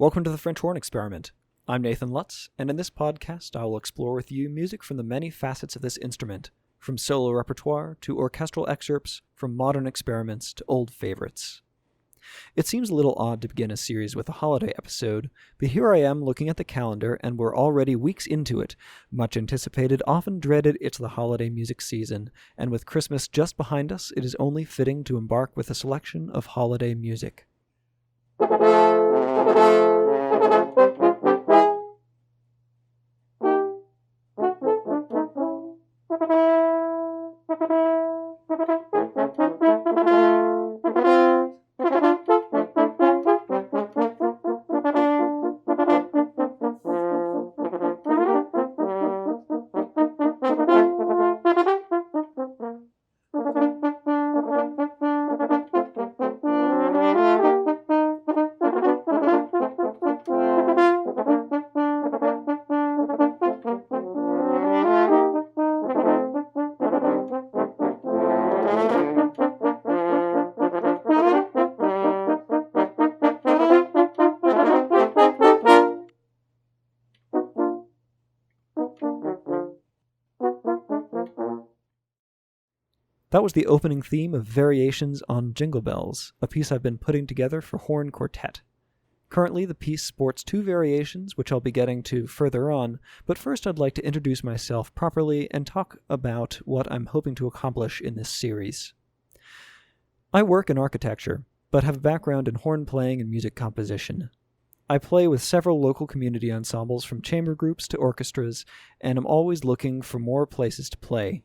Welcome to the French Horn Experiment. I'm Nathan Lutz, and in this podcast I will explore with you music from the many facets of this instrument, from solo repertoire to orchestral excerpts, from modern experiments to old favorites. It seems a little odd to begin a series with a holiday episode, but here I am looking at the calendar and we're already weeks into it. Much anticipated, often dreaded, it's the holiday music season, and with Christmas just behind us, it is only fitting to embark with a selection of holiday music. That was the opening theme of Variations on Jingle Bells, a piece I've been putting together for horn quartet. Currently, the piece sports two variations, which I'll be getting to further on, but first I'd like to introduce myself properly and talk about what I'm hoping to accomplish in this series. I work in architecture, but have a background in horn playing and music composition. I play with several local community ensembles from chamber groups to orchestras, and I'm always looking for more places to play.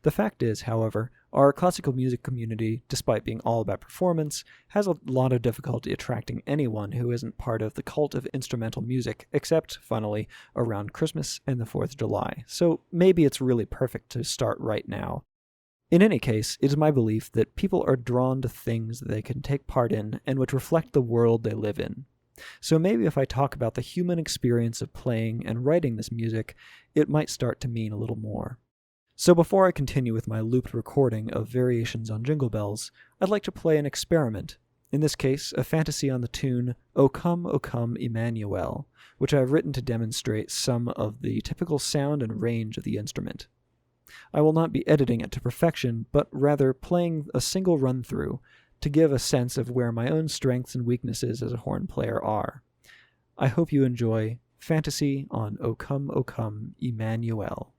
The fact is, however, our classical music community, despite being all about performance, has a lot of difficulty attracting anyone who isn't part of the cult of instrumental music, except, funnily, around Christmas and the 4th of July, so maybe it's really perfect to start right now. In any case, it is my belief that people are drawn to things that they can take part in and which reflect the world they live in. So maybe if I talk about the human experience of playing and writing this music, it might start to mean a little more. So before I continue with my looped recording of Variations on Jingle Bells, I'd like to play an experiment, in this case a fantasy on the tune O Come, Emmanuel, which I have written to demonstrate some of the typical sound and range of the instrument. I will not be editing it to perfection, but rather playing a single run-through to give a sense of where my own strengths and weaknesses as a horn player are. I hope you enjoy Fantasy on O Come, Emmanuel.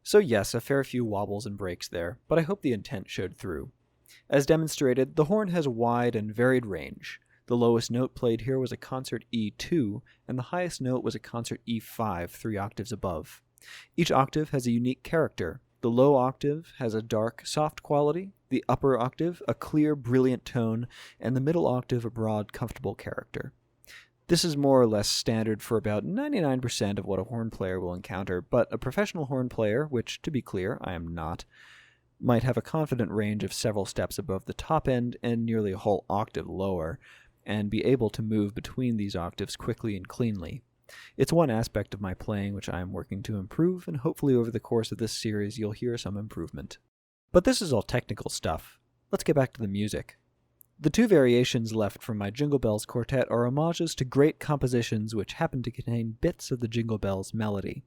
So yes, a fair few wobbles and breaks there, but I hope the intent showed through. As demonstrated, the horn has a wide and varied range. The lowest note played here was a concert E2, and the highest note was a concert E5, 3 octaves above. Each octave has a unique character. The low octave has a dark, soft quality, the upper octave a clear, brilliant tone, and the middle octave a broad, comfortable character. This is more or less standard for about 99% of what a horn player will encounter, but a professional horn player, which, to be clear, I am not, might have a confident range of several steps above the top end and nearly a whole octave lower, and be able to move between these octaves quickly and cleanly. It's one aspect of my playing which I am working to improve, and hopefully over the course of this series you'll hear some improvement. But this is all technical stuff. Let's get back to the music. The 2 variations left from my Jingle Bells quartet are homages to great compositions which happen to contain bits of the Jingle Bells melody.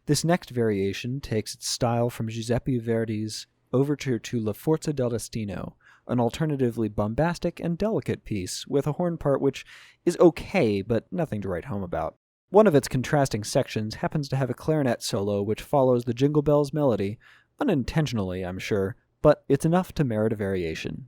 This next variation takes its style from Giuseppe Verdi's Overture to La Forza del Destino, an alternatively bombastic and delicate piece with a horn part which is okay but nothing to write home about. One of its contrasting sections happens to have a clarinet solo which follows the Jingle Bells melody, unintentionally I'm sure, but it's enough to merit a variation.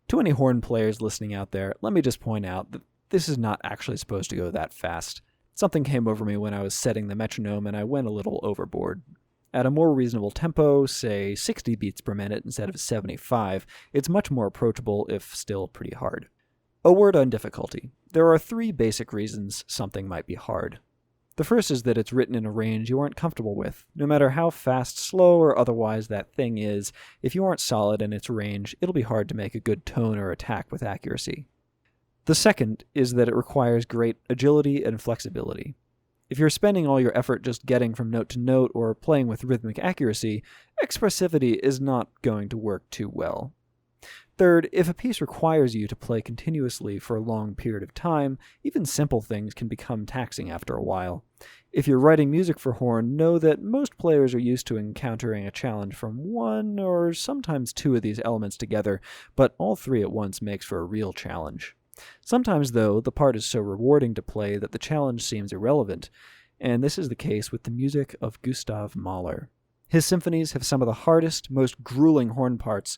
To any horn players listening out there, let me just point out that this is not actually supposed to go that fast. Something came over me when I was setting the metronome and I went a little overboard. At a more reasonable tempo, say 60 beats per minute instead of 75, it's much more approachable if still pretty hard. A word on difficulty. There are 3 basic reasons something might be hard. The first is that it's written in a range you aren't comfortable with. No matter how fast, slow, or otherwise that thing is, if you aren't solid in its range, it'll be hard to make a good tone or attack with accuracy. The second is that it requires great agility and flexibility. If you're spending all your effort just getting from note to note or playing with rhythmic accuracy, expressivity is not going to work too well. Third, if a piece requires you to play continuously for a long period of time, even simple things can become taxing after a while. If you're writing music for horn, know that most players are used to encountering a challenge from one or sometimes two of these elements together, but all three at once makes for a real challenge. Sometimes, though, the part is so rewarding to play that the challenge seems irrelevant, and this is the case with the music of Gustav Mahler. His symphonies have some of the hardest, most grueling horn parts,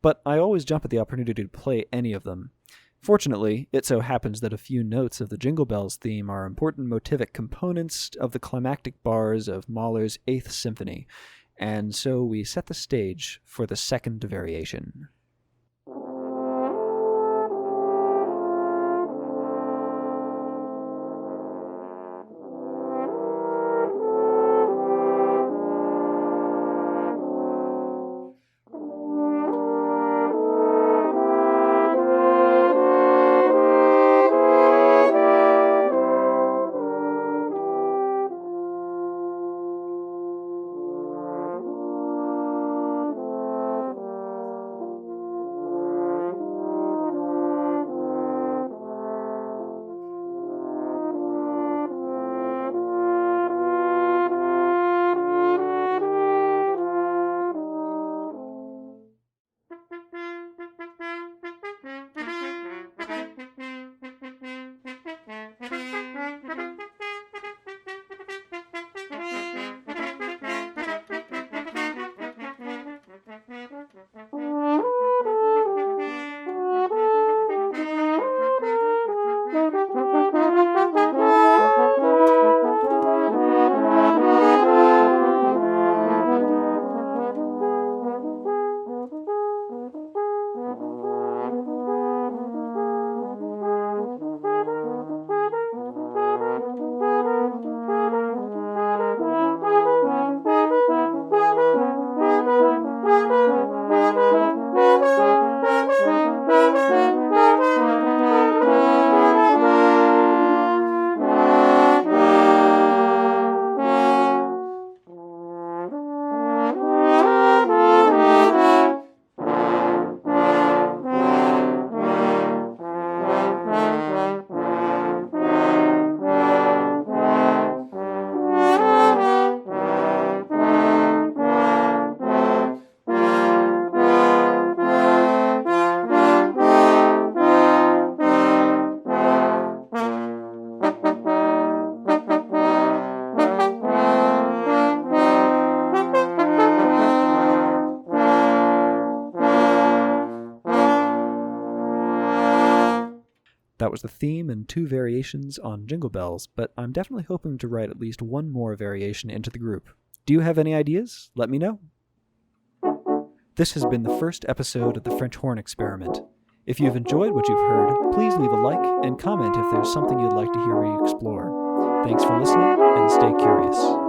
but I always jump at the opportunity to play any of them. Fortunately, it so happens that a few notes of the Jingle Bells theme are important motivic components of the climactic bars of Mahler's Eighth Symphony, and so we set the stage for the second variation. That was the theme and two variations on Jingle Bells, but I'm definitely hoping to write at least one more variation into the group. Do you have any ideas? Let me know. This has been the first episode of the French Horn Experiment. If you've enjoyed what you've heard, please leave a like and comment if there's something you'd like to hear me explore. Thanks for listening, and stay curious.